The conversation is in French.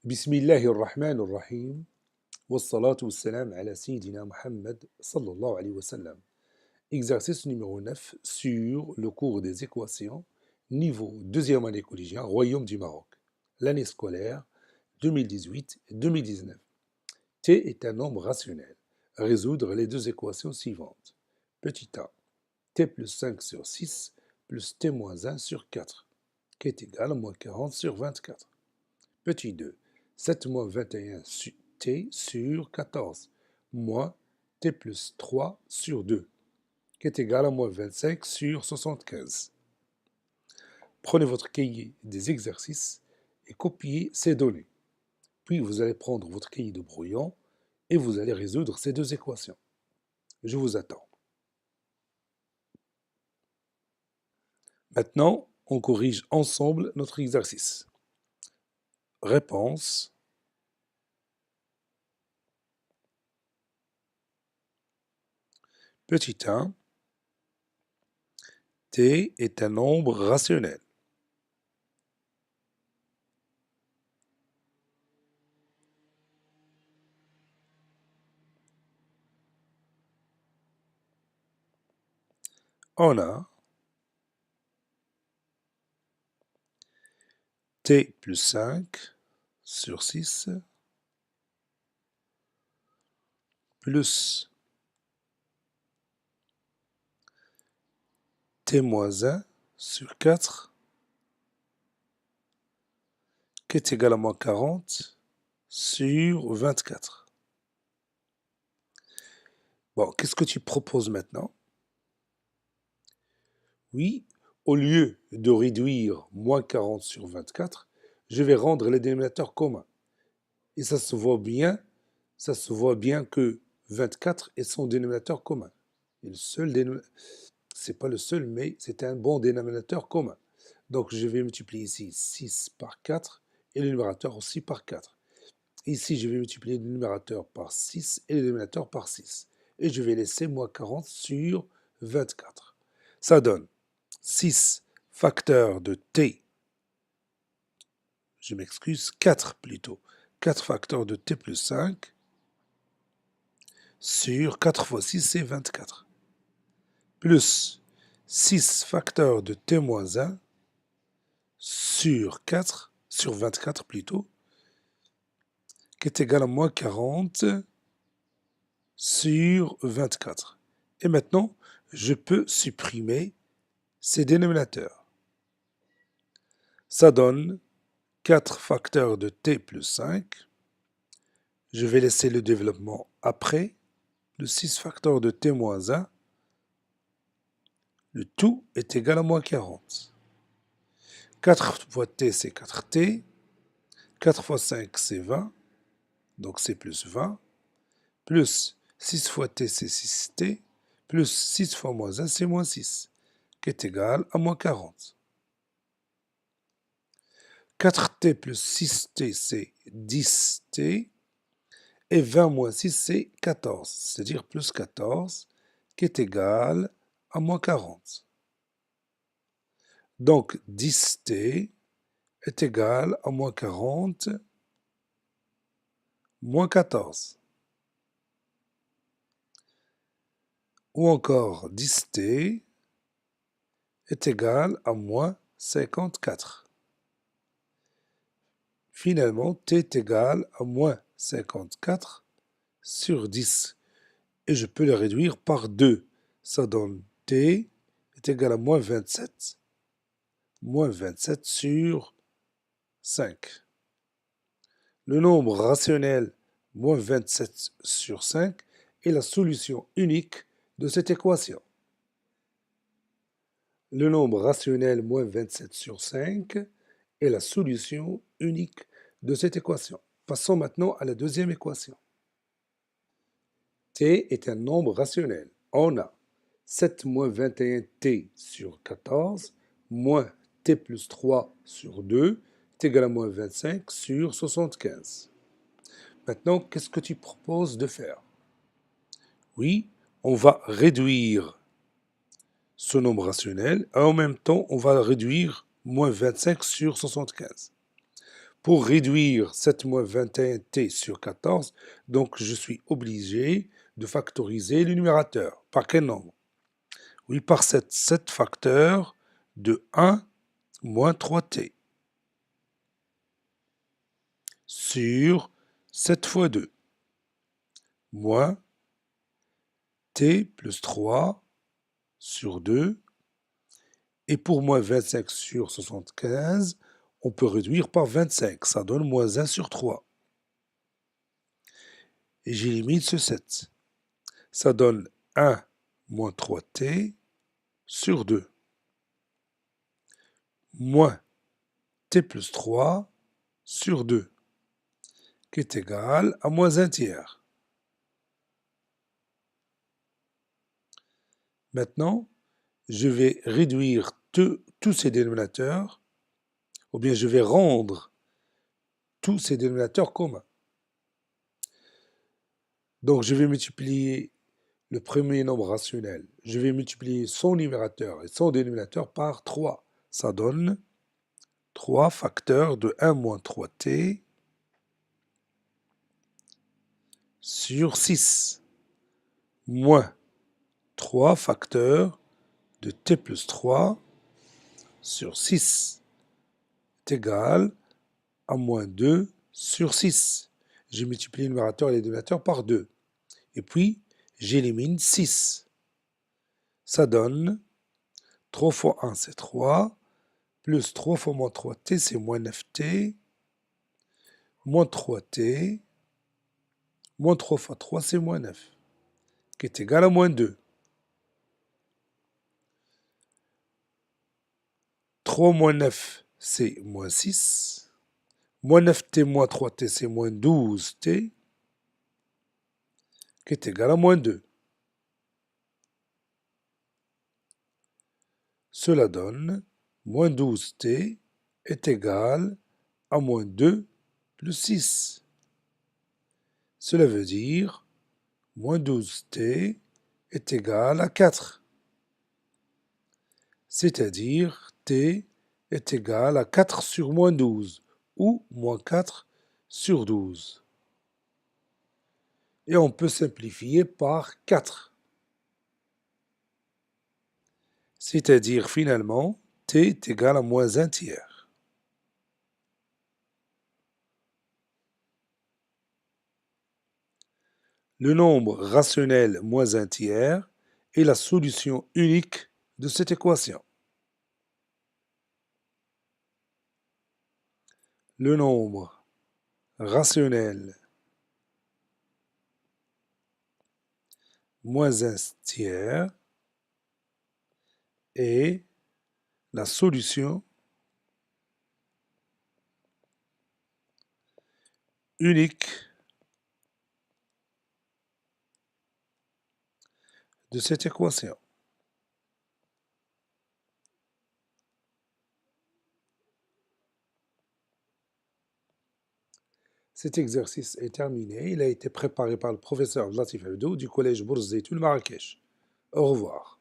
بسم الله الرحمن الرحيم والصلاة والسلام على سيدنا Muhammad sallallahu alayhi wa sallam. Exercice numéro 9 sur le cours des équations, niveau deuxième année collégien, Royaume du Maroc. L'année scolaire 2018-2019. T est un nombre rationnel. Résoudre les deux équations suivantes. Petit a, t plus 5 sur 6 plus t moins 1 sur 4, qui est égal à moins 40 sur 24. Petit 2, 7 moins 21 t sur 14, moins t plus 3 sur 2, qui est égal à moins 25 sur 75. Prenez votre cahier des exercices et copiez ces données. Puis vous allez prendre votre cahier de brouillon et vous allez résoudre ces deux équations. Je vous attends. Maintenant, on corrige ensemble notre exercice. Réponse. Petit 1. T est un nombre rationnel. On a t plus 5 sur 6 plus t moins 1 sur 4 qui est égal à moins 40 sur 24. Bon, qu'est-ce que tu proposes maintenant? Oui, au lieu de réduire moins 40 sur 24, je vais rendre les dénominateurs communs. Et ça se voit bien que 24 est son dénominateur commun. Et le seul c'est pas le seul, mais c'est un bon dénominateur commun. Donc je vais multiplier ici 6 par 4 et le numérateur aussi par 4. Ici, je vais multiplier le numérateur par 6 et le dénominateur par 6. Et je vais laisser moins 40 sur 24. Ça donne 6 facteurs de t, je m'excuse, 4 plutôt, 4 facteurs de t plus 5 sur 4 fois 6, c'est 24, plus 6 facteurs de t moins 1 sur 4, sur 24 plutôt, qui est égal à moins 40 sur 24. Et maintenant, je peux supprimer ces dénominateurs. Ça donne 4 facteurs de t plus 5. Je vais laisser le développement après. Le 6 facteurs de t moins 1. Le tout est égal à moins 40. 4 fois t, c'est 4t. 4 fois 5, c'est 20. Donc c'est plus 20. Plus 6 fois t, c'est 6t. Plus 6 fois moins 1, c'est moins 6. Qui est égal à moins 40. 4t plus 6t, c'est 10t. Et 20 moins 6, c'est 14. C'est-à-dire plus 14, qui est égal à moins 40. Donc 10t est égal à moins 40, moins 14. Ou encore 10t est égal à moins 54. Finalement, t est égal à moins 54 sur 10. Et je peux le réduire par 2. Ça donne t est égal à moins 27. Moins 27 sur 5. Le nombre rationnel moins 27 sur 5 est la solution unique de cette équation. Le nombre rationnel moins 27 sur 5 est la solution unique de cette équation. Passons maintenant à la deuxième équation. T est un nombre rationnel. On a 7 moins 21t sur 14 moins t plus 3 sur 2 est égal à moins 25 sur 75. Maintenant, qu'est-ce que tu proposes de faire? Oui, on va réduire ce nombre rationnel et en même temps, on va réduire moins 25 sur 75. Pour réduire 7 moins 21t sur 14, donc je suis obligé de factoriser le numérateur. Par quel nombre? Oui, par 7. 7 facteurs de 1 moins 3t sur 7 fois 2 moins t plus 3 sur 2. Et pour moins 25 sur 75, on peut réduire par 25. Ça donne moins 1 sur 3. Et j'élimine ce 7. Ça donne 1 moins 3t sur 2 moins t plus 3 sur 2 qui est égal à moins 1 tiers. Maintenant, je vais réduire tous ces dénominateurs, ou bien je vais rendre tous ces dénominateurs communs. Donc je vais multiplier le premier nombre rationnel. Je vais multiplier son numérateur et son dénominateur par 3. Ça donne 3 facteurs de 1 moins 3t sur 6 moins 3 facteurs de t plus 3 sur 6 est égal à moins 2 sur 6. J'ai multiplié le numérateur et le dénominateur par 2. Et puis, j'élimine 6. Ça donne 3 fois 1, c'est 3, plus 3 fois moins 3t, c'est moins 9t, moins 3t, moins 3 fois 3, c'est moins 9, qui est égal à moins 2. 3 moins 9, c'est moins 6. Moins 9t moins 3t, c'est moins 12t, qui est égal à moins 2. Cela donne moins 12t est égal à moins 2 plus 6. Cela veut dire moins 12t est égal à 4. C'est-à-dire t est égal à 4 sur moins 12 ou moins 4 sur 12. Et on peut simplifier par 4. C'est-à-dire finalement t est égal à moins 1 tiers. Le nombre rationnel moins 1 tiers est la solution unique de cette équation. Le nombre rationnel moins 1 tiers est la solution unique de cette équation. Cet exercice est terminé. Il a été préparé par le professeur Latif Abdou du collège Bourz Zeytoun Marrakech. Au revoir.